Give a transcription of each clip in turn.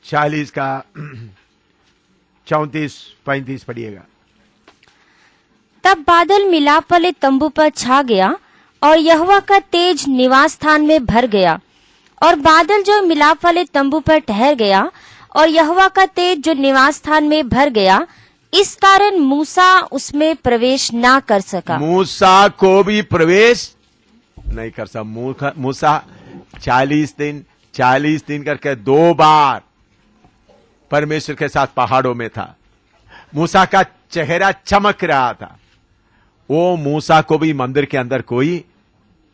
40 का 34-35 पढ़िएगा। तब बादल मिलाप वाले तंबू पर छा गया और यहोवा का तेज निवास स्थान में भर गया। और बादल जो मिलाप वाले तंबू पर ठहर गया और यहोवा का तेज जो निवास स्थान में भर गया, इस कारण मूसा उसमें प्रवेश ना कर सका। मूसा को भी प्रवेश नहीं कर सका। मूसा 40 दिन करके 2 बार परमेश्वर के साथ पहाड़ों में था। मूसा का चेहरा चमक रहा था। वो मूसा को भी मंदिर के अंदर कोई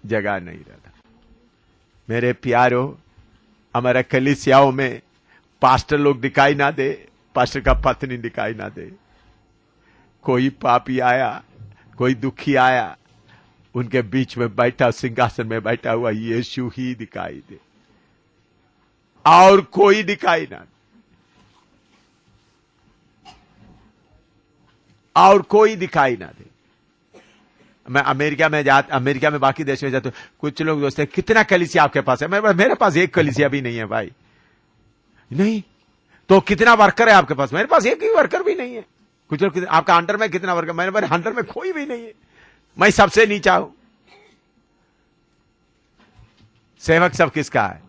जगह नहीं रहता। मेरे प्यारो, हमारा कलीसियाओं में पास्टर लोग दिखाई ना दे, पास्टर का पत्नी दिखाई ना दे, कोई पापी आया, कोई दुखी आया, उनके बीच में बैठा, सिंहासन में बैठा हुआ यीशु ही दिखाई दे, और कोई दिखाई ना, और कोई दिखाई ना दे। मैं अमेरिका में बाकी देश में जाता हूं, कुछ लोग दोस्त हैं, कितना कलीसिया आपके पास है? मेरे पास एक कलीसिया भी नहीं है भाई। नहीं तो कितना वर्कर है आपके पास? मेरे पास एक ही वर्कर भी नहीं है। कुछ लोग, आपका अंडर में कितना वर्कर? मेरे अंडर में कोई भी नहीं है। मैं सबसे नीचा हूं। सेवक सब किसका है?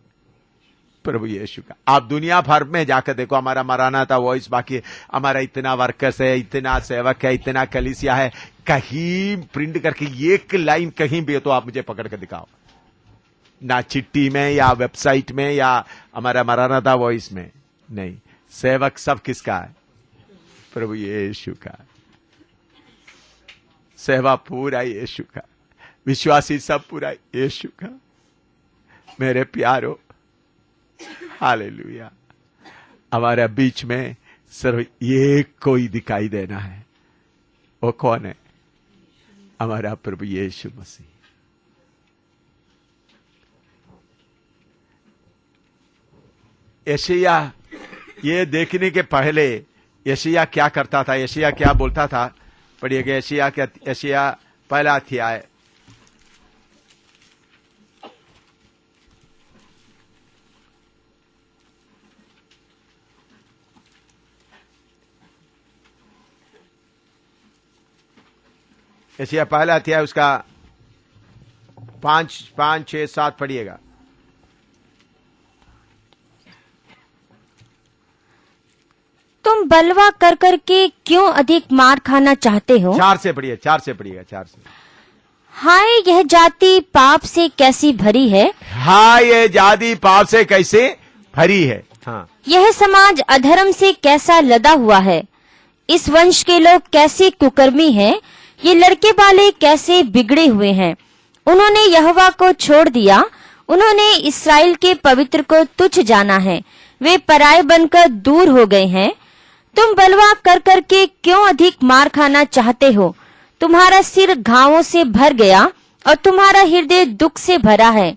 प्रभु यीशु का। आप दुनिया भर में जाकर देखो, हमारा मरानाता वॉइस बाकी, हमारा इतना वर्कर्स है, इतना सेवक है, इतना कलीसिया है, कहीं प्रिंट करके एक लाइन कहीं भी हो तो आप मुझे पकड़ कर दिखाओ, ना चिट्ठी में या वेबसाइट में या हमारा मरानाता वॉइस में। नहीं, सेवक सब किसका है? प्रभु यीशु का। सेवा पूरा यीशु का, विश्वासी सब पूरा यीशु का। मेरे प्यारो, हालेलुया। हमारे बीच में सिर्फ ये कोई दिखाई देना है। वो कौन है? हमारा प्रभु यीशु मसीह। यशायाह ये देखने के पहले यशायाह क्या करता था? यशायाह क्या बोलता था? पढ़िएगा यशायाह पहला अध्याय, यशायाह पहला अध्याय उसका 5, 6, 7 पढ़िएगा। तुम बलवा कर करके क्यों अधिक मार खाना चाहते हो? 4 से पढ़िए, 4 से पढ़िएगा, 4 से। हाय यह जाति पाप से कैसी भरी है। हाय ये जाति पाप से कैसे भरी है। हाँ, यह समाज अधर्म से कैसा लदा हुआ है। इस वंश के लोग कैसे कुकर्मी हैं। ये लड़के वाले कैसे बिगड़े हुए हैं। उन्होंने यहोवा को छोड़ दिया, उन्होंने इस्राएल के पवित्र को तुच्छ जाना है। वे पराये बनकर दूर हो गए हैं। तुम बलवा कर करके क्यों अधिक मार खाना चाहते हो। तुम्हारा सिर घावों से भर गया और तुम्हारा हृदय दुख से भरा है।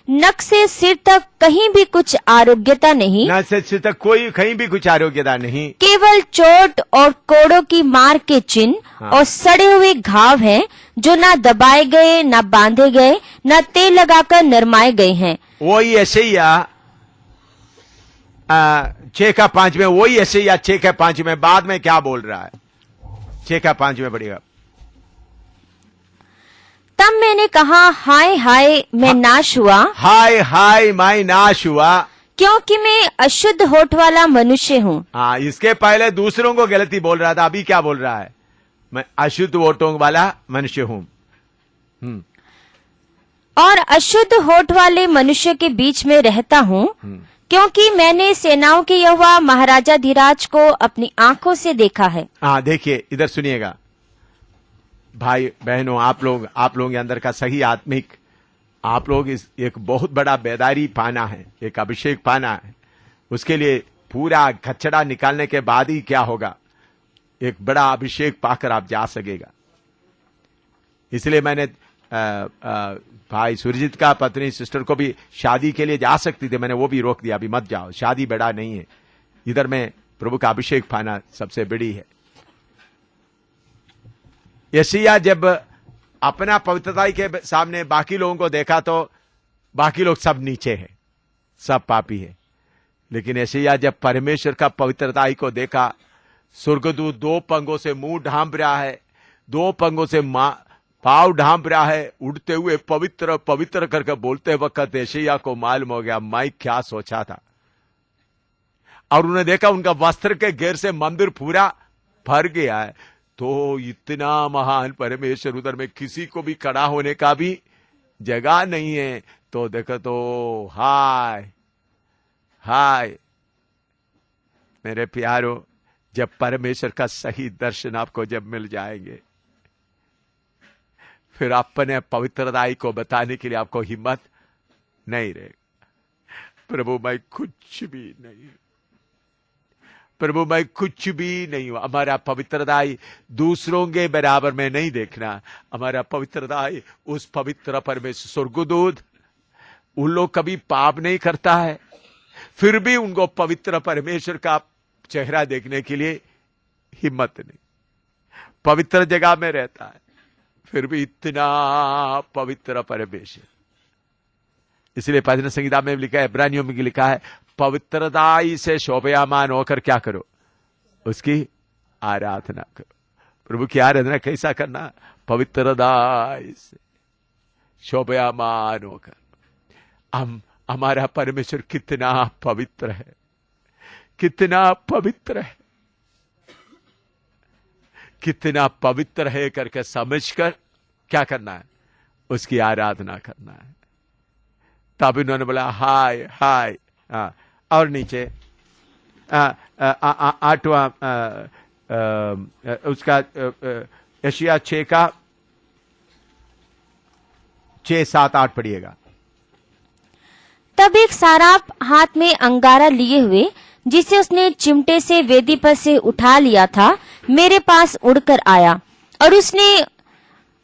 नक से सिर तक कहीं भी कुछ आरोग्यता नहीं। नक से सिर तक कोई कहीं भी कुछ आरोग्यता नहीं। केवल चोट और कोड़ों की मार के चिन्ह और सड़े हुए घाव हैं, जो ना दबाए गए, ना बांधे गए, ना तेल लगाकर नरमाए गए हैं। वही यशायाह 6 का 5 में, वही यशायाह 6 का 5 में बाद में क्या बोल रहा है? 6 का 5 में पढ़िएगा। तब मैंने कहा, हाय हाय मैं नाश हुआ। हाय हाय मैं नाश हुआ, क्योंकि मैं अशुद्ध होठ वाला मनुष्य हूँ। हाँ, इसके पहले दूसरों को गलती बोल रहा था, अभी क्या बोल रहा है? मैं अशुद्ध होठों वाला मनुष्य हूँ। और अशुद्ध होठ वाले मनुष्य के बीच में रहता हूँ, क्योंकि मैंने सेनाओं के यहोवा महाराजा धीराज को अपनी आंखों से देखा है। हाँ, देखिए इधर सुनिएगा भाई बहनों, आप लोग के अंदर का सही आत्मिक, आप लोग इस एक बहुत बड़ा बेदारी पाना है, एक अभिषेक पाना है। उसके लिए पूरा कचड़ा निकालने के बाद ही क्या होगा, एक बड़ा अभिषेक पाकर आप जा सकेगा। इसलिए मैंने भाई सुरजीत का पत्नी सिस्टर को भी शादी के लिए जा सकती थी, मैंने वो भी रोक दिया, अभी मत जाओ, शादी बड़ा नहीं है। इधर में प्रभु का अभिषेक पाना सबसे बड़ी है। यशायाह जब अपना पवित्रता के सामने बाकी लोगों को देखा तो बाकी लोग सब नीचे हैं, सब पापी है। लेकिन यशायाह जब परमेश्वर का पवित्रताई को देखा, स्वर्गदूत दो पंगों से मुंह ढांप रहा है, दो पंगों से पाव ढांप रहा है, उड़ते हुए पवित्र पवित्र करके बोलते वक्त यशायाह को मालूम हो गया मैं क्या सोचा था। और उन्होंने देखा उनका वस्त्र के घेर से मंदिर पूरा भर गया है। तो इतना महान परमेश्वर, उधर में किसी को भी खड़ा होने का भी जगह नहीं है। तो देखो तो हाय हाय मेरे प्यारो, जब परमेश्वर का सही दर्शन आपको जब मिल जाएंगे, फिर अपने पवित्रताई को बताने के लिए आपको हिम्मत नहीं रहेगा। प्रभु मैं कुछ भी नहीं, प्रभु मैं कुछ भी नहीं हूं। हमारा पवित्रताई दूसरों के बराबर में नहीं देखना। हमारा पवित्रताई उस पवित्र परमेश्वर, स्वर्गदूत उन लोग कभी पाप नहीं करता है, फिर भी उनको पवित्र परमेश्वर का चेहरा देखने के लिए हिम्मत नहीं। पवित्र जगह में रहता है, फिर भी इतना पवित्र परमेश्वर। इसलिए भजन संहिता में लिखा है, इब्रानियों में लिखा है, पवित्रताई से शोभायमान होकर क्या करो, उसकी आराधना करो। प्रभु की आराधना कैसा करना? पवित्रताई से शोभायमान होकर। हमारा परमेश्वर कितना पवित्र है, कितना पवित्र है, कितना पवित्र है करके समझकर क्या करना है, उसकी आराधना करना है। तब इन्होंने बोला हाय हाय। और नीचे 8वां उसका यशायाह 6 का 6, 7, 8 पढ़िएगा। तब एक साराप हाथ में अंगारा लिए हुए, जिसे उसने चिमटे से वेदी पर से उठा लिया था, मेरे पास उड़कर आया और उसने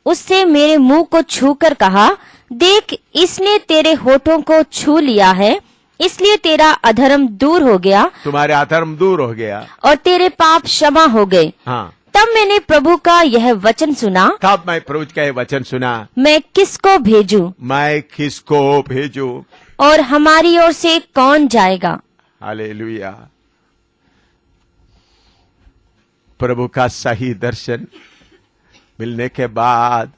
उससे मेरे मुंह को छूकर कहा, देख इसने तेरे होठों को छू लिया है, इसलिए तेरा अधर्म दूर हो गया, तुम्हारे अधर्म दूर हो गया और तेरे पाप क्षमा हो गए। हाँ। तब मैंने प्रभु का यह वचन सुना, तब मैं प्रभु का यह वचन सुना, मैं किसको भेजूं, मैं किसको भेजूं, और हमारी ओर से कौन जाएगा। हालेलुया। प्रभु का सही दर्शन मिलने के बाद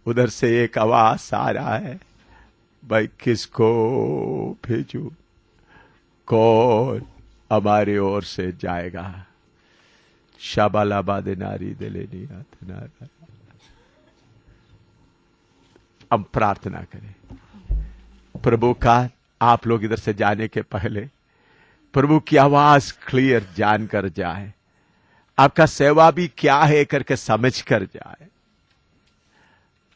उधर से एक आवाज आ रहा है, भाई किसको भेजूं, कौन हमारी ओर से जाएगा। शाबालाबा दे नारी दे लेनी आतना। हम प्रार्थना करें प्रभु का, आप लोग इधर से जाने के पहले प्रभु की आवाज क्लियर जानकर जाए, आपका सेवा भी क्या है करके समझ कर जाए।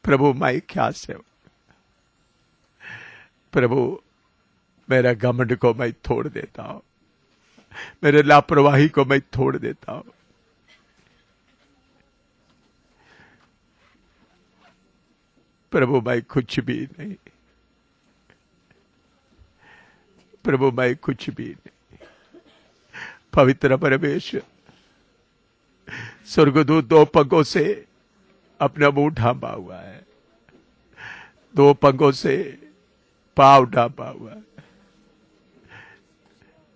प्रभु मैं क्या सेवा, प्रभु मेरा घमंड को मैं छोड़ देता हूं, मेरे लापरवाही को मैं छोड़ देता हूं। प्रभु मैं कुछ भी नहीं, प्रभु मैं कुछ भी नहीं। पवित्र परमेश्वर, स्वर्गदूत दो पंखों से अपना मुंह ढांपा हुआ है, दो पंखों से पांव ढांपा हुआ है।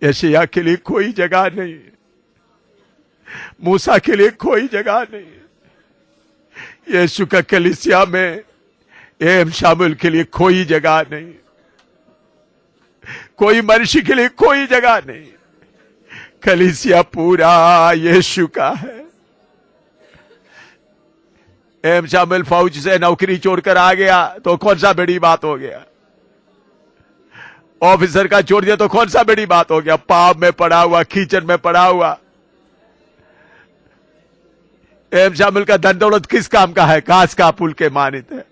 यशायाह के लिए कोई जगह नहीं, मूसा के लिए कोई जगह नहीं, यीशु का कलीसिया में एम शामुल के लिए कोई जगह नहीं, कोई मनुष्य के लिए कोई जगह नहीं। कलीसिया पूरा यीशु का है। एम शामुल फौज से नौकरी छोड़कर आ गया तो कौन सा बड़ी बात हो गया, ऑफिसर का छोड़ दिया तो कौन सा बड़ी बात हो गया, पाप में पड़ा हुआ, कीचड़ में पड़ा हुआ। एम शामुल का धन दौलत किस काम का है, घास का पुल के मानित है।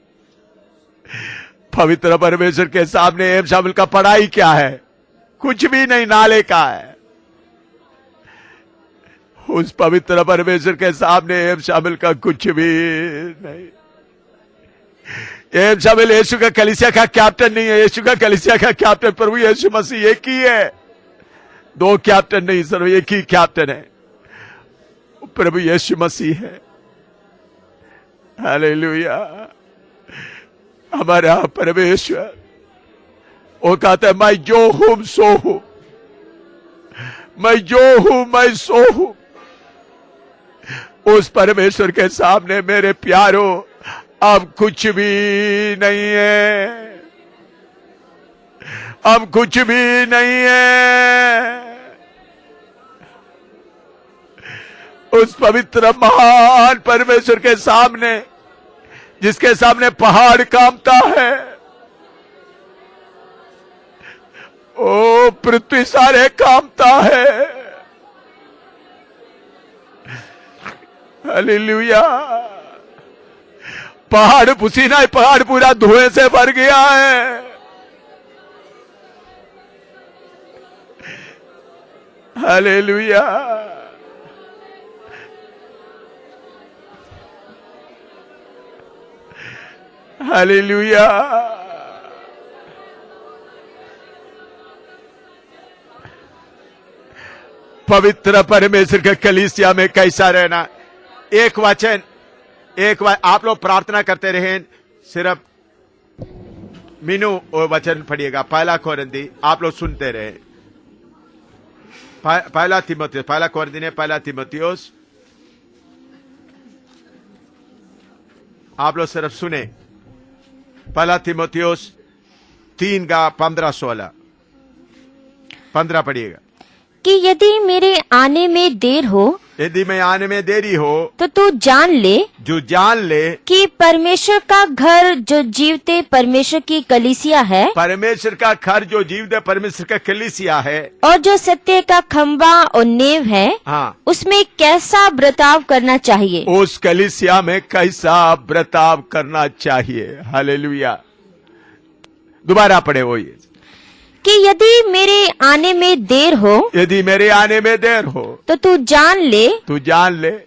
पवित्र परमेश्वर के सामने एम शामुल का पढ़ाई क्या है, कुछ भी नहीं, नाले का है। उस पवित्र परमेश्वर के सामने एम शामुल का कुछ भी नहीं। एम शामुल यीशु का कलीसिया का कैप्टन नहीं है, यीशु का कलीसिया का कैप्टन प्रभु यीशु मसीह एक ही है। दो कैप्टन नहीं, सिर्फ एक ही कैप्टन है, प्रभु यीशु मसीह है। हालेलुया। हमारा परमेश्वर वो कहता है मैं जो हूं सो हूं, मैं जो हूं मैं सो हूं। उस परमेश्वर के सामने मेरे प्यारो अब कुछ भी नहीं है, अब कुछ भी नहीं है। उस पवित्र महान परमेश्वर के सामने, जिसके सामने पहाड़ कांपता है, ओ पृथ्वी सारे कांपता है। हालेलुया। पहाड़ पसीना, पहाड़ पूरा धुएं से भर गया है। हालेलुया। हालेलुया। पवित्र परमेश्वर के कलीसिया में कैसा रहना। एक वचन आप लोग प्रार्थना करते रहे, सिर्फ मीनू वो वचन पढ़िएगा। पहला कोरिन्थी आप लोग सुनते रहे। पहला तीमुथियुस, पहला कोरिन्थी ने पहला तीमुथियुस, आप लोग सिर्फ सुने। पहला तीमुथियुस 3 का 15-16 15 पढ़िएगा। कि यदि मेरे आने में देर हो, यदि मैं आने में देरी हो, तो तू जान ले, जो जान ले कि परमेश्वर का घर जो जीवते परमेश्वर की कलीसिया है, परमेश्वर का घर जो जीवते परमेश्वर का कलीसिया है, और जो सत्य का खंबा और नेव है, हाँ, उसमें कैसा बर्ताव करना चाहिए। उस कलीसिया में कैसा बर्ताव करना चाहिए। हालेलुया। दोबारा पढ़े वो ये, कि यदि मेरे आने में देर हो, यदि मेरे आने में देर हो, तो तू जान ले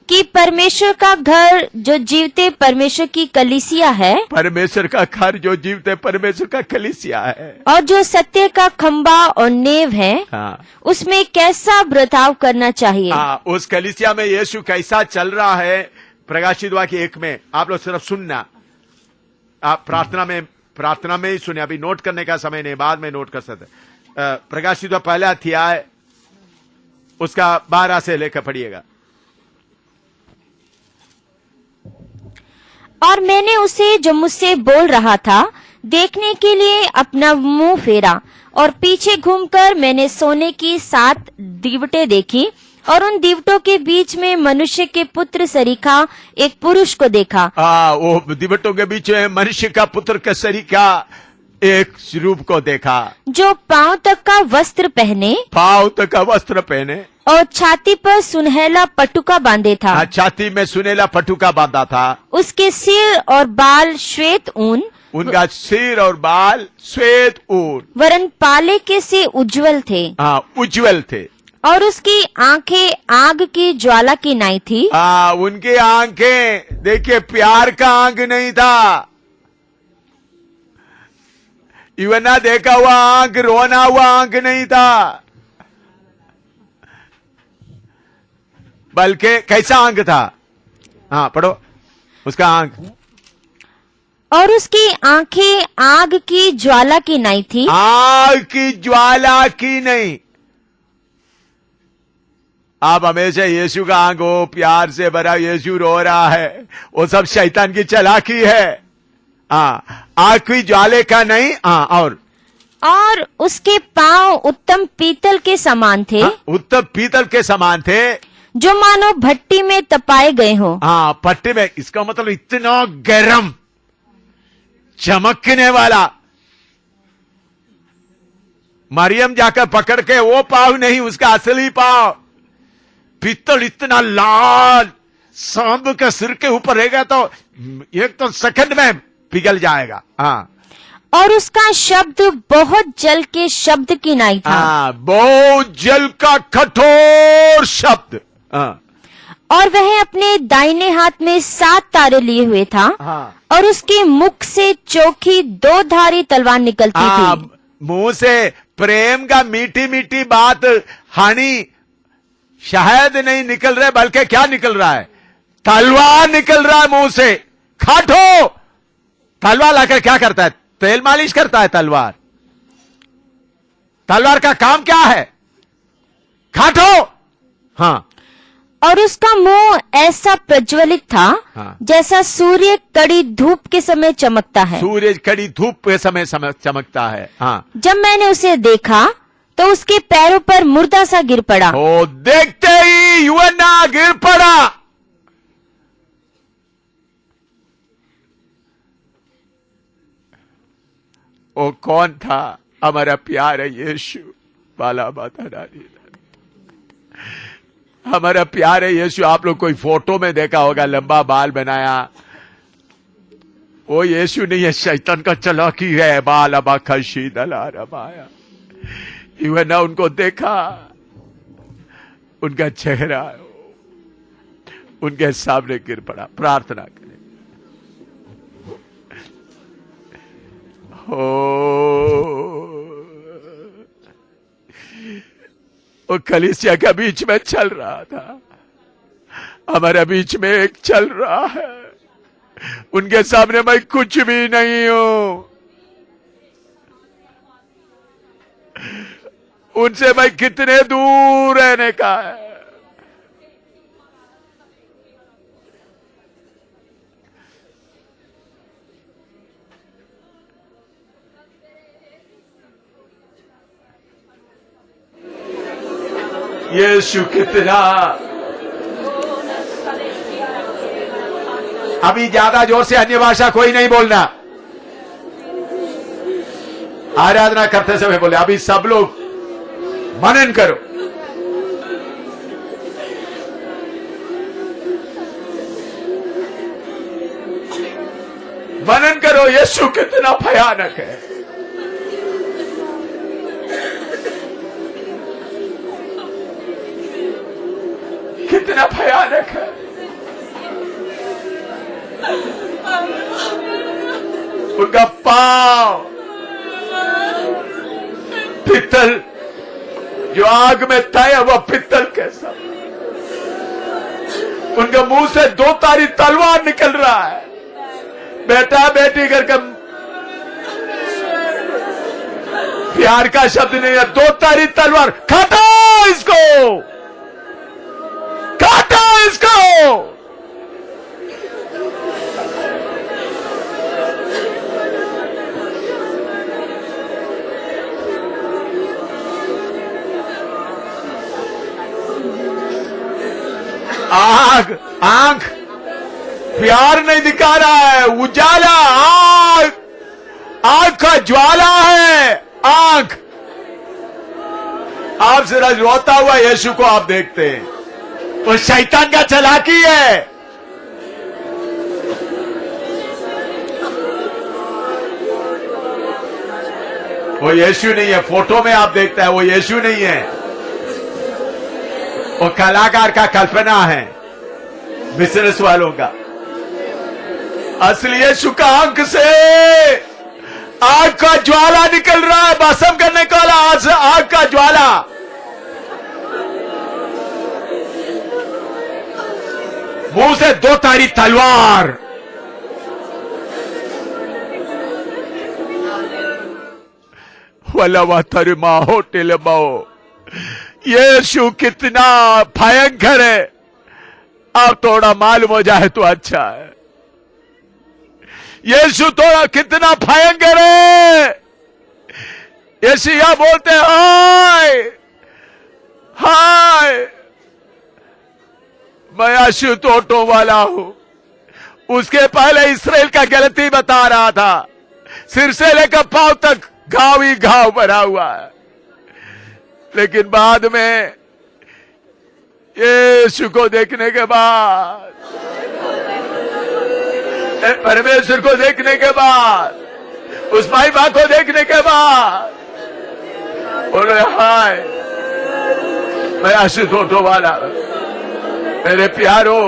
कि परमेश्वर का घर जो जीवते परमेश्वर की कलीसिया है, परमेश्वर का घर जो जीवते परमेश्वर का कलीसिया है, और जो सत्य का खंबा और नेव है, हाँ, उसमें कैसा बर्ताव करना चाहिए। हाँ, उस कलीसिया में यीशु कैसा चल रहा है। प्रकाशित वाक्य 1 में आप लोग सिर्फ सुनना। आप प्रार्थना में ही सुने, अभी नोट करने का समय नहीं, बाद में नोट कर सकते। प्रकाशित पहला अध्याय उसका 12 से लेकर पढ़िएगा। और मैंने उसे जो मुझसे बोल रहा था देखने के लिए अपना मुंह फेरा, और पीछे घूमकर मैंने सोने की 7 दीवटें देखी, और उन दीवटों के बीच में मनुष्य के पुत्र सरीखा एक पुरुष को देखा। वो दीवटों के बीच में मनुष्य का पुत्र का सरीखा एक रूप को देखा, जो पांव तक का वस्त्र पहने, और छाती पर सुनहला पटुका बांधे था। छाती में सुनहला पटुका बांधा था। उसके सिर और बाल श्वेत ऊन, उनका सिर और बाल श्वेत ऊन, वरन पाले के से उज्जवल थे। और उसकी आंखें आग की ज्वाला की नाई थी। उनकी आंखें देखिए, प्यार का आंख नहीं था, इवना देखा हुआ आंख, रोना हुआ आंख नहीं था, बल्कि कैसा आंख था। हाँ पढ़ो उसका आंख। और उसकी आंखें आग की ज्वाला की नाई थी। आग की ज्वाला की नहीं। आप हमेशा यीशु का आंख हो, प्यार से भरा यीशु रो रहा है, वो सब शैतान की चालाकी है। आग की ज्वाले का नहीं। और उसके पांव उत्तम पीतल के समान थे। उत्तम पीतल के समान थे, जो मानो भट्टी में तपाए गए हो। भट्टी में, इसका मतलब इतना गर्म, चमकने वाला। मरियम जाकर पकड़ के वो पाव नहीं, उसका असली पाव पीतल इतना लाल, सांप के सिर के ऊपर रहेगा तो एक तो सेकंड में पिघल जाएगा। और उसका शब्द बहुत जल के शब्द की नाई था। बहुत जल का कठोर शब्द। और वह अपने दाहिने हाथ में 7 तारे लिए हुए था। और उसके मुख से चोखी 2 धारी तलवार निकलती थी। मुंह से प्रेम का मीठी मीठी बात, हानि शायद नहीं निकल रहा, बल्कि क्या निकल रहा है, तलवार निकल रहा है मुंह से। खाटो तलवार लाकर क्या करता है, तेल मालिश करता है। तलवार का काम क्या है, काटो। हाँ, और उसका मुंह ऐसा प्रज्वलित था हाँ। जैसा सूर्य कड़ी धूप के समय चमकता है। सूरज कड़ी धूप के समय चमकता है। हाँ, जब मैंने उसे देखा तो उसके पैरों पर मुर्दा सा गिर पड़ा। ओ देखते ही यूहन्ना गिर पड़ा। वो कौन था? हमारा प्यारा यीशु। बाला बाता डाली, हमारा प्यारे यीशु। आप लोग कोई फोटो में देखा होगा, लंबा बाल बनाया। वो यीशु नहीं है, शैतान का चालाकी है। बाल अबा खशी दला रमाया। यूहन्ना उनको देखा, उनका चेहरा उनके सामने गिर पड़ा। प्रार्थना करें। वो कलीसिया के बीच में चल रहा था, हमारे बीच में एक चल रहा है। उनके सामने मैं कुछ भी नहीं हूं, उनसे मैं कितने दूर रहने का है। यीशु कितना। अभी ज्यादा जोर से अन्य भाषा कोई नहीं बोलना। आराधना करते समय बोले। अभी सब लोग मनन करो। मनन करो, यीशु कितना भयानक है। कितना भयानक है। उनका पांव पित्तल, जो आग में था वह पित्तल कैसा। उनके मुंह से 2 तारी तलवार निकल रहा है। बेटा बेटी करके प्यार का शब्द नहीं है, 2 तारी तलवार। काटो इसको, काटो इसको। आग, आंख प्यार नहीं दिखा रहा है, उजाला। आग, आग का ज्वाला है आंख। आप जरा रोता हुआ यीशु को आप देखते हैं, वो शैतान का चालाकी है। वो यीशु नहीं है, फोटो में आप देखते हैं वो यीशु नहीं है, वो कलाकार का कल्पना है, बिजनेस वालों का। असली यीशु का आंख से आग का ज्वाला निकल रहा है, भस्म करने का आग का ज्वाला। मुंह से 2 तारी तलवार। वल्लवा तरिमा होटल बाओ। यीशु कितना भयंकर है, अब थोड़ा मालूम हो जाए तो अच्छा है। यीशु थोड़ा कितना भयंकर है। यशायाह बोलते हैं, हाय हाय मैं अशुद्ध ओंठों वाला हूं। उसके पहले इस्राएल का गलती बता रहा था, सिर से लेकर पांव तक घाव ही घाव भरा हुआ है। लेकिन बाद में यीशु को देखने के बाद, परमेश्वर को देखने के बाद, उस माई मां को देखने के बाद बोले, हाय मैं अशुद्ध ओंठों वाला। मेरे प्यारो,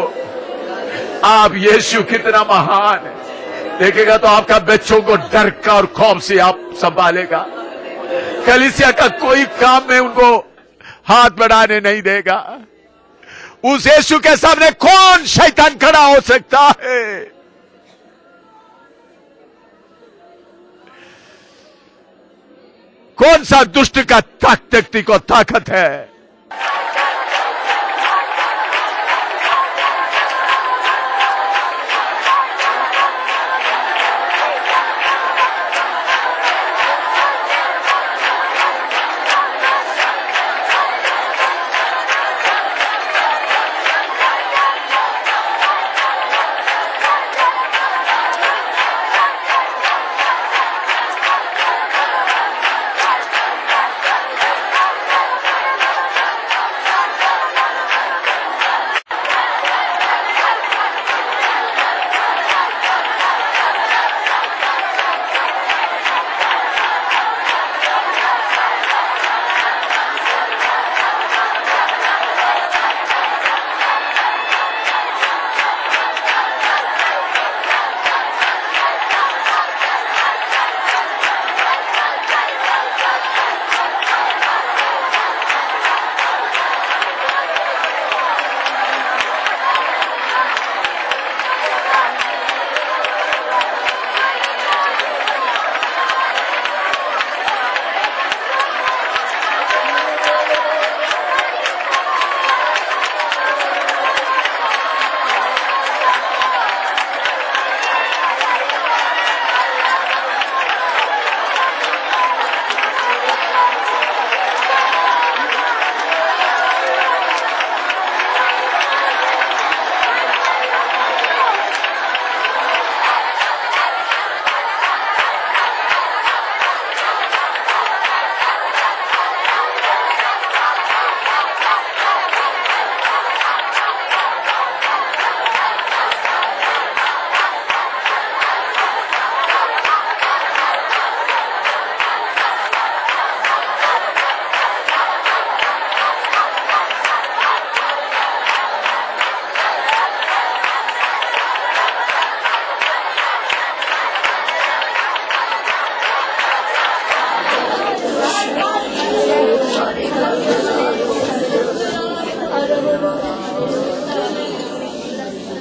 आप यीशु कितना महान है देखेगा तो आपका बच्चों को डर का और खौफ से आप संभालेगा। कलीसिया का कोई काम में उनको हाथ बढ़ाने नहीं देगा। उस यीशु के सामने कौन शैतान खड़ा हो सकता है? कौन सा दुष्ट का ताकत को ताकत है?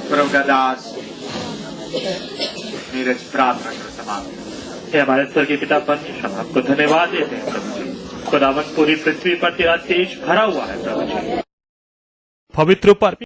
प्रभुदास नीरज प्रार्थना कर समाप्त। हे हमारे स्वर्गीय पिता परमेश्वर, हम आपको धन्यवाद देते हैं प्रभु जी। खुदावन पूरी पृथ्वी पर तेरा तेज भरा हुआ है प्रभु जी। पवित्र